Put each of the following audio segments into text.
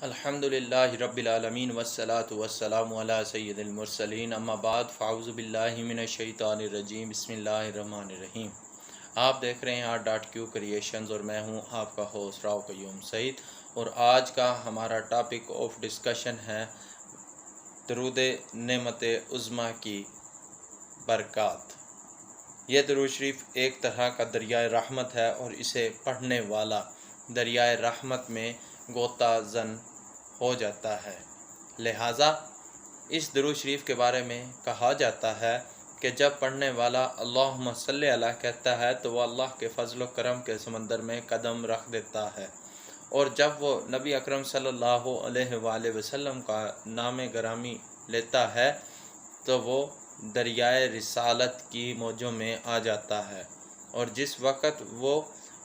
الحمدللہ رب العالمین والصلاة والسلام علی سید المرسلین اما بعد فاعوذ باللہ من الشیطان الرجیم بسم اللہ الرحمن الرحیم۔ آپ دیکھ رہے ہیں R.Q کریشنز اور میں ہوں آپ کا ہوسٹ راؤ قیوم سعید، اور آج کا ہمارا ٹاپک آف ڈسکشن ہے درود نعمت عظمیٰ کی برکات۔ یہ درود شریف ایک طرح کا دریائے رحمت ہے اور اسے پڑھنے والا دریائے رحمت میں غوطہ زن ہو جاتا ہے۔ لہٰذا اس درود شریف کے بارے میں کہا جاتا ہے کہ جب پڑھنے والا اللہم صلی علیہ کہتا ہے تو وہ اللہ کے فضل و کرم کے سمندر میں قدم رکھ دیتا ہے، اور جب وہ نبی اکرم صلی اللہ علیہ وآلہ وسلم کا نام گرامی لیتا ہے تو وہ دریائے رسالت کی موجوں میں آ جاتا ہے، اور جس وقت وہ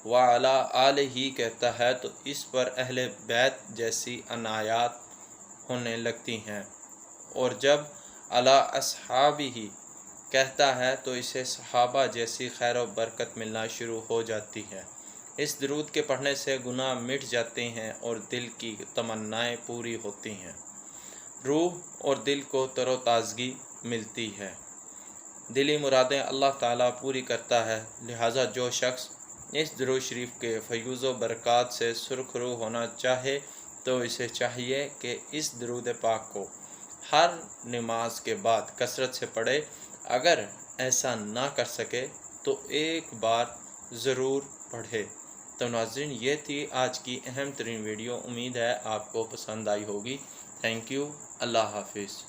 وعلی آلہ کہتا ہے تو اس پر اہل بیت جیسی عنایات ہونے لگتی ہیں، اور جب علی اصحابہ کہتا ہے تو اسے صحابہ جیسی خیر و برکت ملنا شروع ہو جاتی ہے۔ اس درود کے پڑھنے سے گناہ مٹ جاتے ہیں اور دل کی تمنائیں پوری ہوتی ہیں، روح اور دل کو تر و تازگی ملتی ہے، دلی مرادیں اللہ تعالیٰ پوری کرتا ہے۔ لہٰذا جو شخص اس درود شریف کے فیوز و برکات سے سرخرو ہونا چاہے تو اسے چاہیے کہ اس درود پاک کو ہر نماز کے بعد کثرت سے پڑھے۔ اگر ایسا نہ کر سکے تو ایک بار ضرور پڑھے۔ تو ناظرین، یہ تھی آج کی اہم ترین ویڈیو، امید ہے آپ کو پسند آئی ہوگی۔ تھینک یو، اللہ حافظ۔